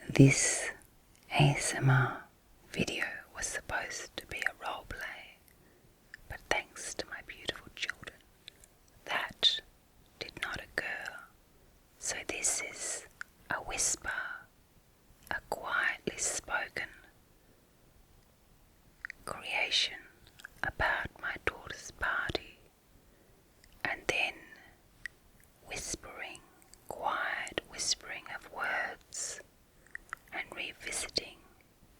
This ASMR video was supposed to be a role play, but thanks to my beautiful children, that did not occur. So this is a whisper, a quietly spoken creation about my daughter's party, and then quiet whispering of words, and revisiting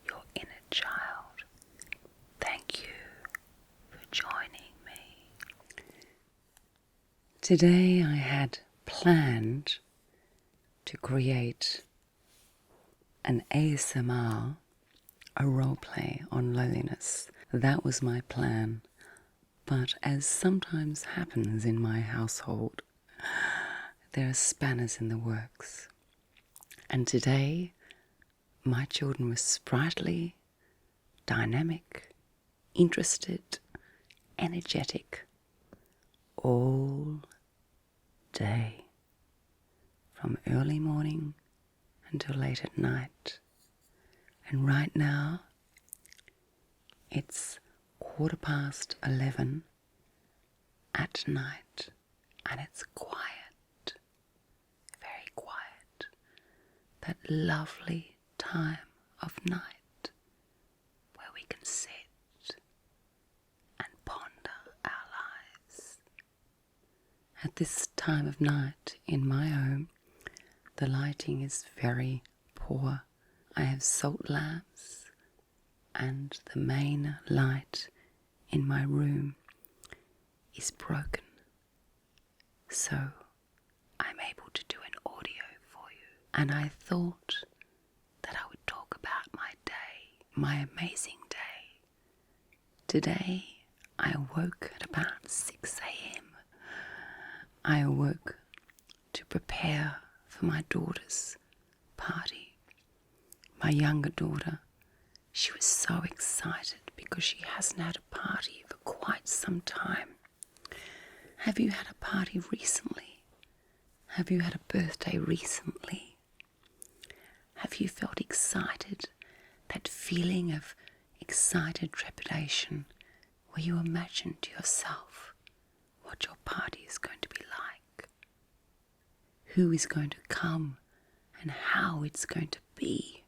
your inner child. Thank you for joining me. Today I had planned to create an ASMR, a role play on loneliness. That was my plan. But as sometimes happens in my household, there are spanners in the works. And today, my children were sprightly, dynamic, interested, energetic, all day, from early morning until late at night. And right now, it's 11:15 at night, and it's quiet, very quiet. That lovely time of night where we can sit and ponder our lives. At this time of night in my home, the lighting is very poor. I have salt lamps, and the main light in my room is broken. So I'm able to do an audio for you. And I thought that I would talk about my day, my amazing day. Today I awoke at about 6 a.m. I awoke to prepare for my daughter's party. My younger daughter, she was so excited because she hasn't had a party for quite some time. Have you had a party recently? Have you had a birthday recently? Have you felt excited? That feeling of excited trepidation where you imagine to yourself what your party is going to be like, who is going to come and how it's going to be,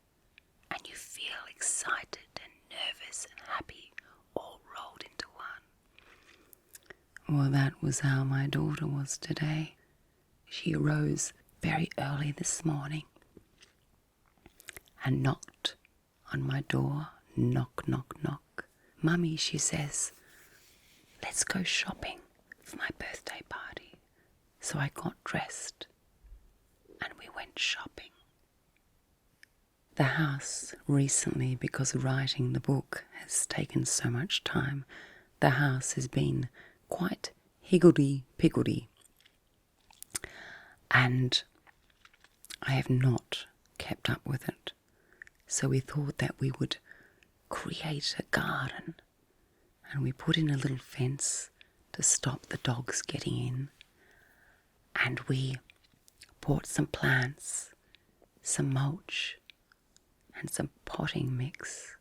and you feel excited and nervous and happy all rolled into one. Well, that was how my daughter was today. She arose very early this morning and knocked on my door. Knock, knock, knock. Mummy, she says, let's go shopping for my birthday party. So I got dressed and we went shopping. The house recently, because writing the book has taken so much time, the house has been quite higgledy-piggledy. And I have not kept up with it. So we thought that we would create a garden, and we put in a little fence to stop the dogs getting in. And we bought some plants, some mulch, and some potting mix.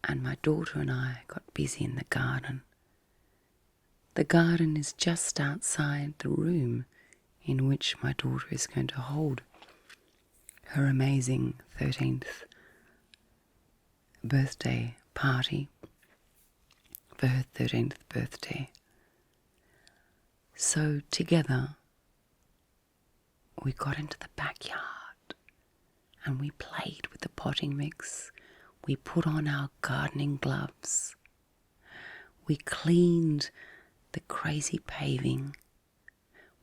And my daughter and I got busy in the garden. The garden is just outside the room in which my daughter is going to hold her amazing 13th birthday party for her 13th birthday. So together we got into the backyard and we played with the potting mix. We put on our gardening gloves. We cleaned the crazy paving.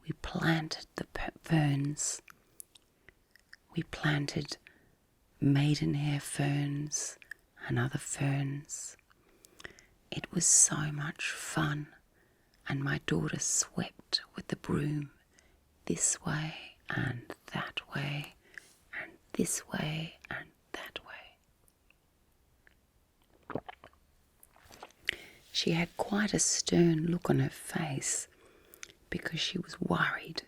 We planted the ferns. We planted maidenhair ferns and other ferns. It was so much fun, and my daughter swept with the broom this way and that way and this way and that way. She had quite a stern look on her face because she was worried.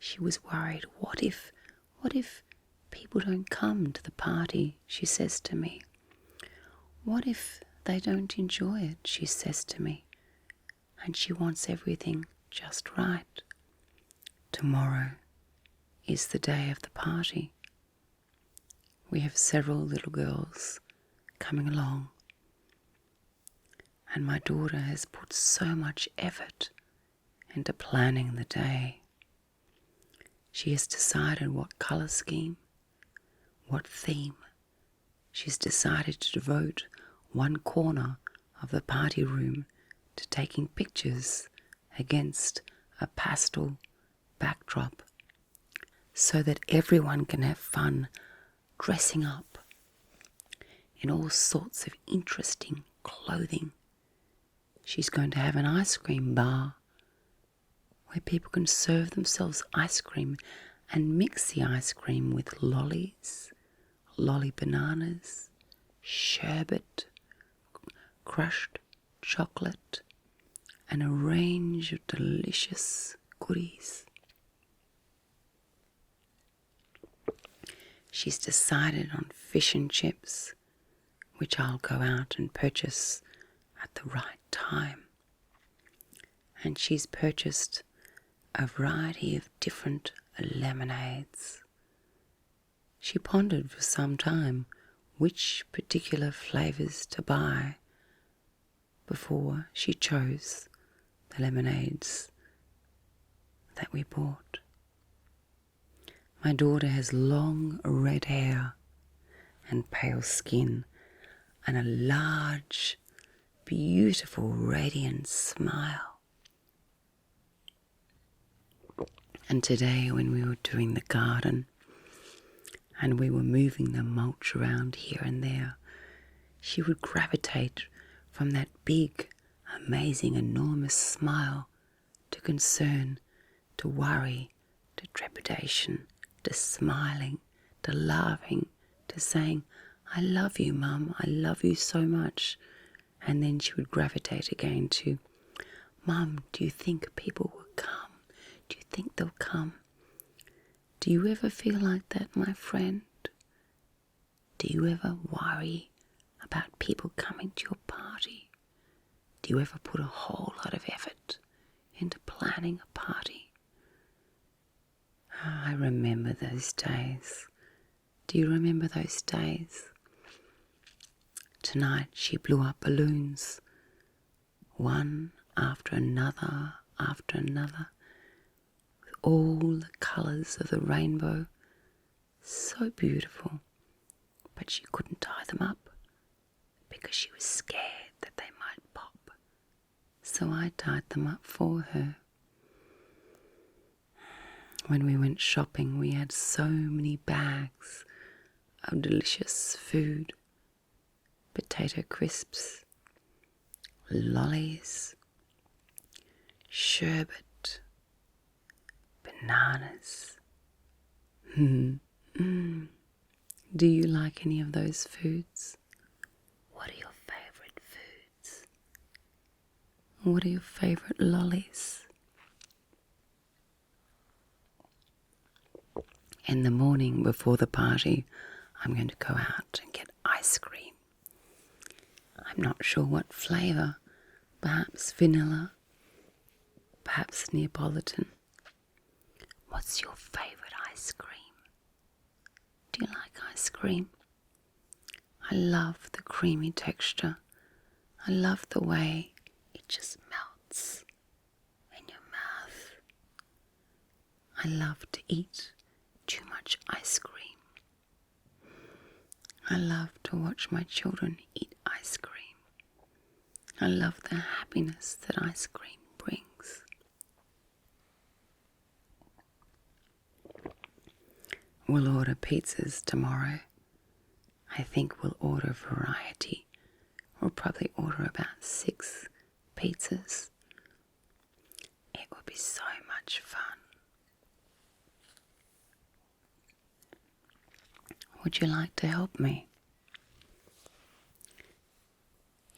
She was worried, what if people don't come to the party, she says to me. What if they don't enjoy it, she says to me. And she wants everything just right. Tomorrow is the day of the party. We have several little girls coming along. And my daughter has put so much effort into planning the day. She has decided what colour scheme, what theme. She's decided to devote one corner of the party room to taking pictures against a pastel backdrop so that everyone can have fun dressing up in all sorts of interesting clothing. She's going to have an ice cream bar where people can serve themselves ice cream and mix the ice cream with lollies, lolly bananas, sherbet, crushed chocolate, and a range of delicious goodies. She's decided on fish and chips, which I'll go out and purchase at the right time. And she's purchased a variety of different lemonades. She pondered for some time which particular flavours to buy before she chose the lemonades that we bought. My daughter has long red hair and pale skin and a large, beautiful, radiant smile. And today when we were doing the garden and we were moving the mulch around here and there, she would gravitate from that big, amazing, enormous smile to concern, to worry, to trepidation, to smiling, to laughing, to saying, I love you, Mum, I love you so much. And then she would gravitate again to, Mum, do you think people will come? Do you think they'll come? Do you ever feel like that, my friend? Do you ever worry about people coming to your party? Do you ever put a whole lot of effort into planning a party? Oh, I remember those days. Do you remember those days? Tonight she blew up balloons, one after another, with all the colours of the rainbow. So beautiful. But she couldn't tie them up because she was scared that they might pop. So I tied them up for her. When we went shopping, we had so many bags of delicious food. Potato crisps, lollies, sherbet, bananas. Do you like any of those foods? What are your favourite foods? What are your favourite lollies? In the morning before the party, I'm going to go out and get ice cream. I'm not sure what flavour, perhaps vanilla, perhaps Neapolitan. What's your favourite ice cream? Do you like ice cream? I love the creamy texture. I love the way it just melts in your mouth. I love to eat too much ice cream. I love to watch my children eat ice cream. I love the happiness that ice cream brings. We'll order pizzas tomorrow. I think we'll order variety. We'll probably order about 6 pizzas. It will be so much fun. Would you like to help me?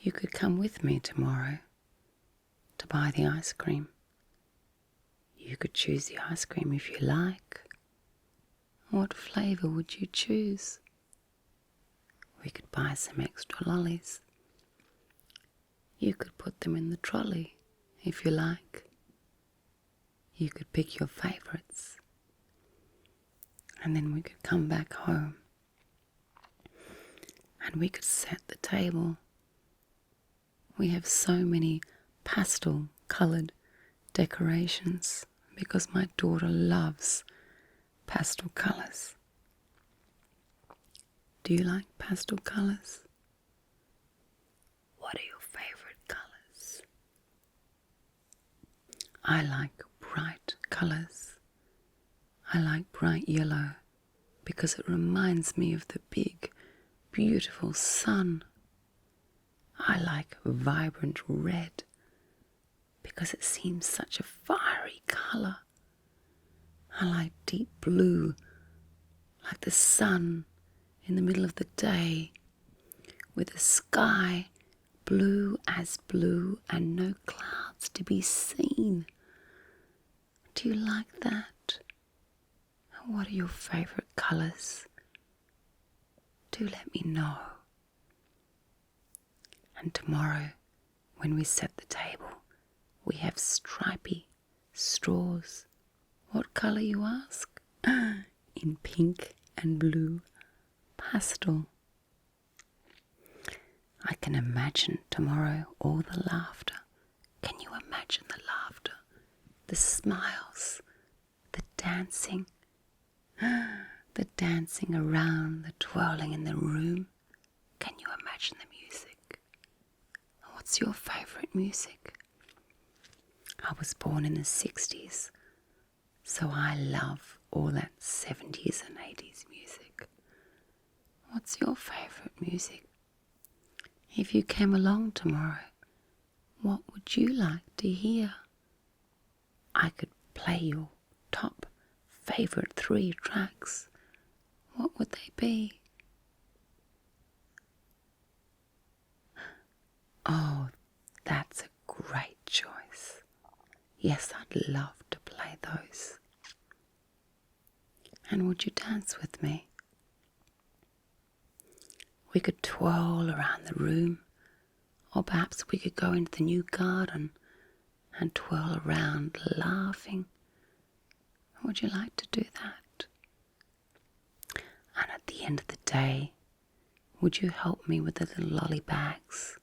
You could come with me tomorrow to buy the ice cream. You could choose the ice cream if you like, What flavour would you choose? We could buy some extra lollies. You could put them in the trolley if you like. You could pick your favourites. And then we could come back home. And we could set the table. We have so many pastel coloured decorations because my daughter loves pastel colours. Do you like pastel colours? What are your favourite colours? I like bright colours. I like bright yellow because it reminds me of the big, beautiful sun. I like vibrant red because it seems such a fiery colour. I like deep blue, like the sun in the middle of the day, with the sky blue as blue and no clouds to be seen. Do you like that? What are your favourite colours? Do let me know. And tomorrow, when we set the table, we have stripy straws. What colour, you ask? In pink and blue pastel. I can imagine tomorrow all the laughter. Can you imagine the laughter? The smiles, the dancing around, the twirling in the room. Can you imagine the music? What's your favourite music? I was born in the 60s, so I love all that 70s and 80s music. What's your favourite music? If you came along tomorrow, what would you like to hear? I could play your top favourite 3 tracks. What would they be? Oh, that's a great choice. Yes, I'd love to play those. And would you dance with me? We could twirl around the room, or perhaps we could go into the new garden and twirl around laughing. Would you like to do that? And at the end of the day, would you help me with the little lolly bags?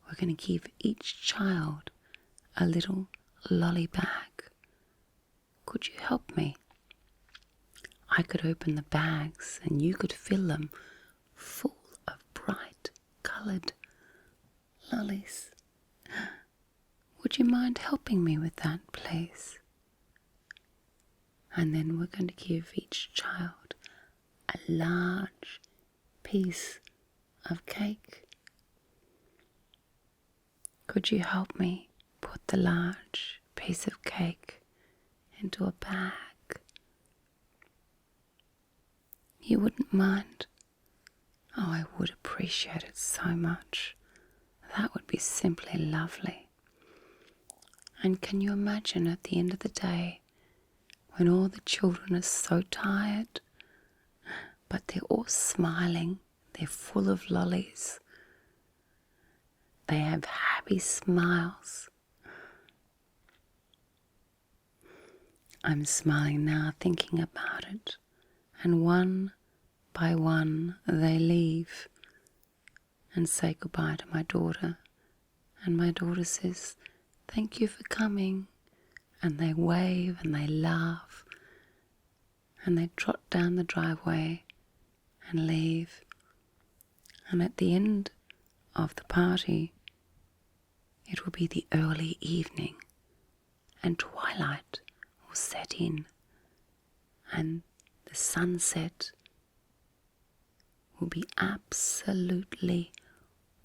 We're going to give each child a little lolly bag. Could you help me? I could open the bags and you could fill them full of bright coloured lollies. Would you mind helping me with that, please? And then we're going to give each child a large piece of cake. Could you help me put the large piece of cake into a bag? You wouldn't mind? Oh, I would appreciate it so much. That would be simply lovely. And can you imagine at the end of the day, when all the children are so tired, but they're all smiling, they're full of lollies, they have happy smiles. I'm smiling now thinking about it, and one by one they leave and say goodbye to my daughter, and my daughter says, "Thank you for coming," and they wave and they laugh and they trot down the driveway and leave. And at the end of the party, it will be the early evening and twilight will set in, and the sunset will be absolutely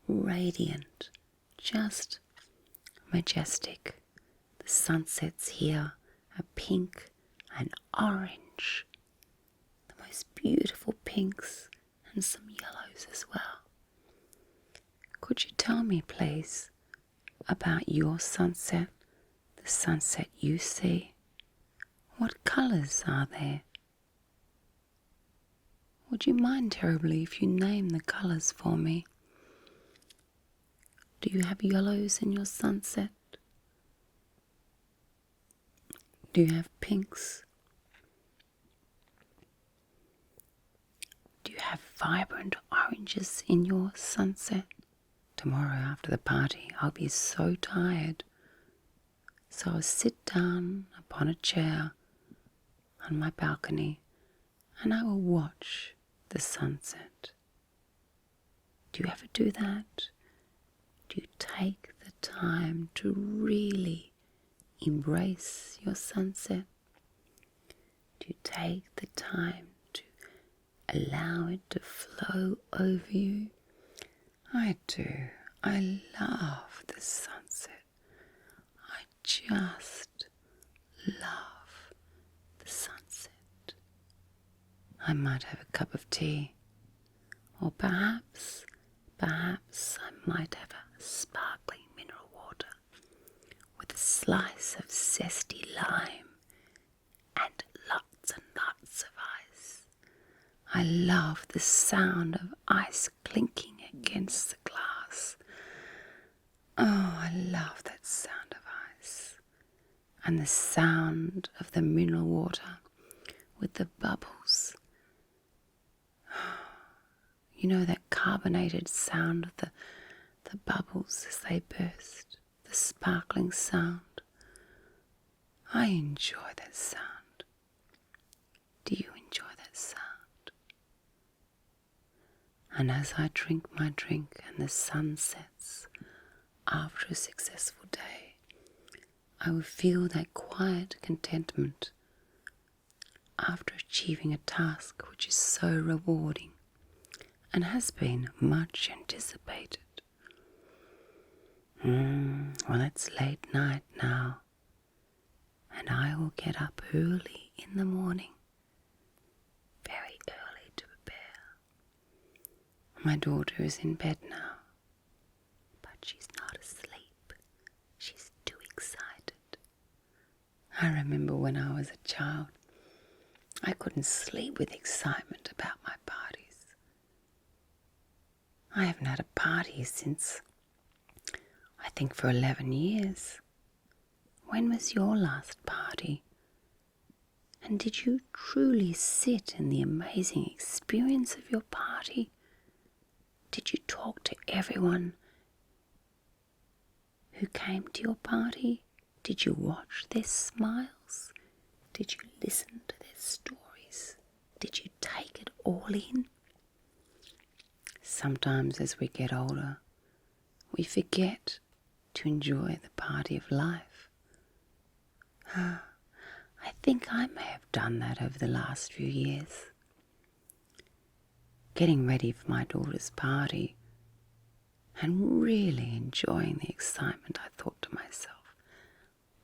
radiant, just majestic. The sunsets here are pink and orange, the most beautiful pinks and some yellows as well. Could you tell me, please, about your sunset, the sunset you see? What colours are there? Would you mind terribly if you name the colours for me? Do you have yellows in your sunset? Do you have pinks? Do you have vibrant oranges in your sunset? Tomorrow after the party, I'll be so tired. So I'll sit down upon a chair on my balcony and I will watch the sunset. Do you ever do that? Do you take the time to really embrace your sunset? Do you take the time to allow it to flow over you? I do. I love the sunset. I just love the sunset. I might have a cup of tea, or perhaps I might have a sparkling mineral water with a slice of zesty lime and lots of ice. I love the sound of ice clinking against the glass. Oh, I love that sound of ice. And the sound of the mineral water with the bubbles. You know that carbonated sound of the bubbles as they burst, the sparkling sound. I enjoy that sound. Do you enjoy that sound? And as I drink my drink and the sun sets after a successful day, I will feel that quiet contentment after achieving a task which is so rewarding and has been much anticipated. Well, it's late night now, and I will get up early in the morning, very early to prepare. My daughter is in bed now, but she's not asleep. She's too excited. I remember when I was a child, I couldn't sleep with excitement about my parties. I haven't had a party since, I think, for 11 years. When was your last party? And did you truly sit in the amazing experience of your party? Did you talk to everyone who came to your party? Did you watch their smiles? Did you listen to their stories? Did you take it all in? Sometimes as we get older, we forget to enjoy the party of life. I think I may have done that over the last few years. Getting ready for my daughter's party and really enjoying the excitement, I thought to myself,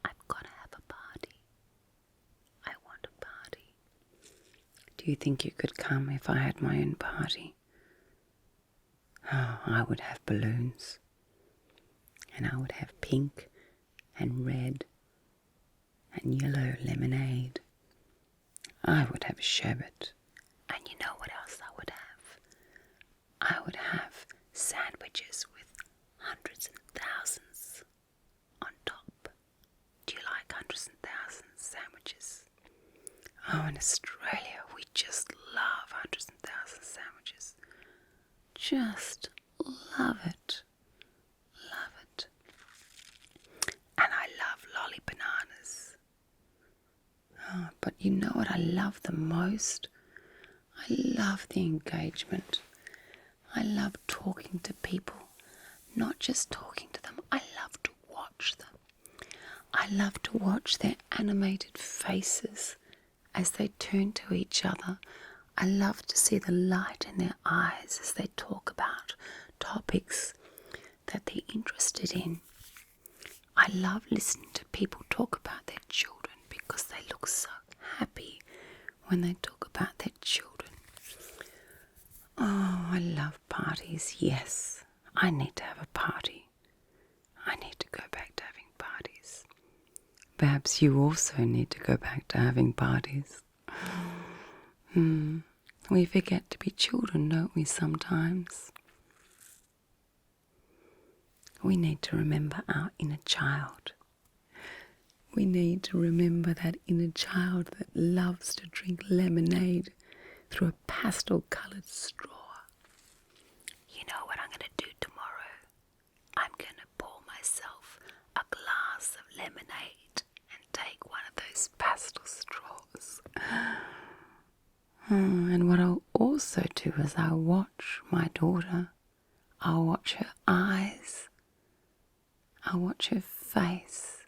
I've got to have a party. I want a party. Do you think you could come if I had my own party? Oh, I would have balloons, and I would have pink and red and yellow lemonade. I would have sherbet, and you know what else I would have? I would have sandwiches with hundreds and thousands on top. Do you like hundreds and thousands sandwiches? Oh, in Australia, we just love hundreds and thousands sandwiches. Just love it. Love it. And I love lolly bananas. Oh, but you know what I love the most? I love the engagement. I love talking to people. Not just talking to them, I love to watch them. I love to watch their animated faces as they turn to each other. I love to see the light in their eyes as they talk about topics that they're interested in. I love listening to people talk about their children because they look so happy when they talk about their children. Oh, I love parties. Yes, I need to have a party. I need to go back to having parties. Perhaps you also need to go back to having parties. We forget to be children, don't we, sometimes? We need to remember our inner child. We need to remember that inner child that loves to drink lemonade through a pastel-coloured straw. You know what I'm going to do tomorrow? I'm going to pour myself a glass of lemonade and take one of those pastel straws. And what I'll also do is I'll watch my daughter. I'll watch her eyes. I'll watch her face.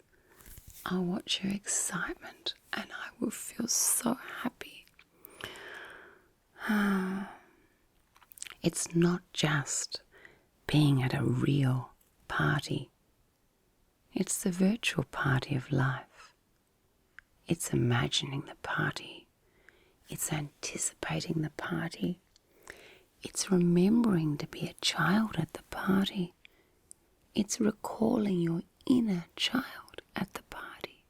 I'll watch her excitement, and I will feel so happy. It's not just being at a real party. It's the virtual party of life. It's imagining the party. It's anticipating the party. It's remembering to be a child at the party. It's recalling your inner child at the party.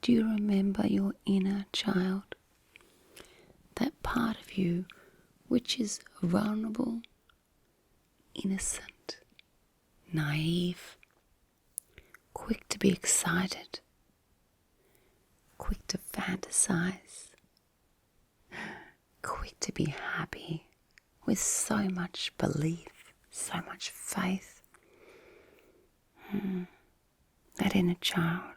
Do you remember your inner child? That part of you which is vulnerable, innocent, naive, quick to be excited, quick to fantasize, quick to be happy, with so much belief, so much faith. That inner child.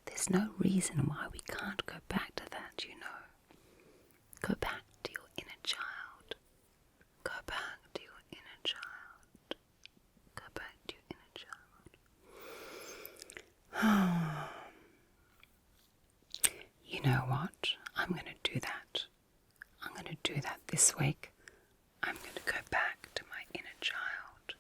There's no reason why we can't go back to that, you know. Go back to your inner child. Go back to your inner child. Go back to your inner child. You know what? I'm going to do that. I'm going to do that this week. I'm going to go back to my inner child.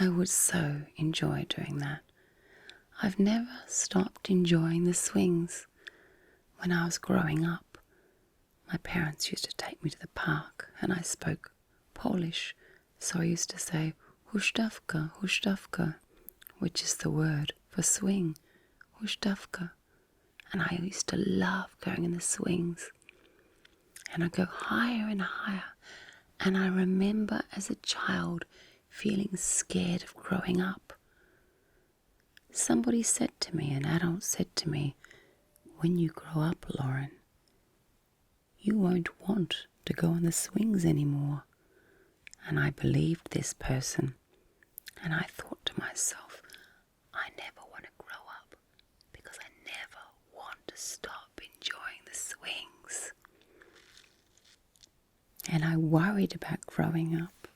I would so enjoy doing that. I've never stopped enjoying the swings. When I was growing up, my parents used to take me to the park, and I spoke Polish, so I used to say huśtawka, huśtawka, which is the word for swing, huśtawka. And I used to love going in the swings. And I'd go higher and higher. And I remember as a child feeling scared of growing up. Somebody said to me, an adult said to me, when you grow up, Lauren, you won't want to go on the swings anymore. And I believed this person. And I thought to myself, I never want to grow up because I never want to stop enjoying the swings. And I worried about growing up.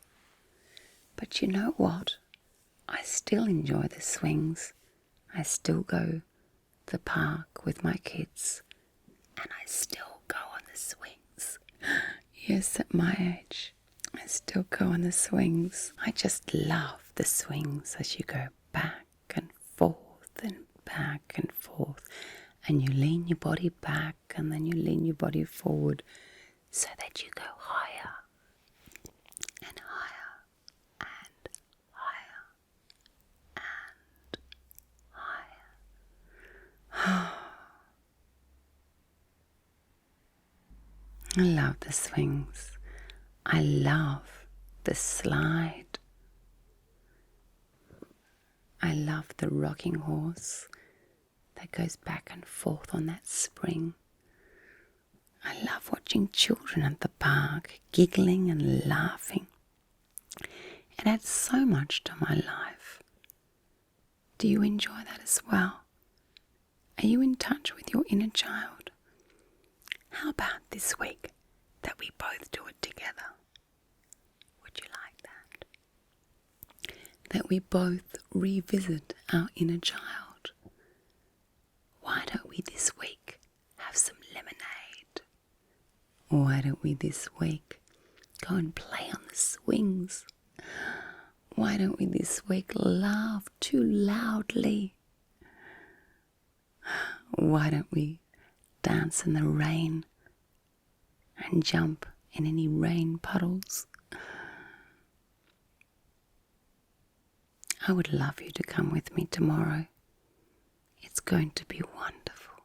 But you know what? I still enjoy the swings. I still go to the park with my kids. And I still go on the swings. Yes, at my age, I still go on the swings. I just love the swings as you go back and forth and back and forth. And you lean your body back and then you lean your body forward so that you go higher and higher and higher and higher. I love the swings. I love the slide. I love the rocking horse that goes back and forth on that spring. I love watching children at the park giggling and laughing. It adds so much to my life. Do you enjoy that as well? Are you in touch with your inner child? How about this week that we both do it together? Would you like that? That we both revisit our inner child. Why don't we this week have some lemonade? Why don't we this week go and play on the swings? Why don't we this week laugh too loudly? Why don't we dance in the rain and jump in any rain puddles? I would love you to come with me tomorrow. It's going to be wonderful.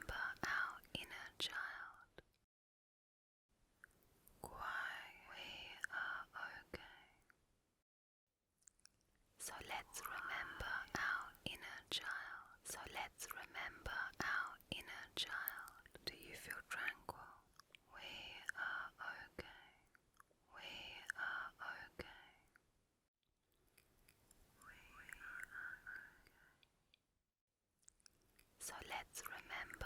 remember our inner child. Quiet. We are okay. So let's remember our inner child. So let's remember our inner child. Do you feel tranquil? We are okay. We are okay. We are okay. So let's remember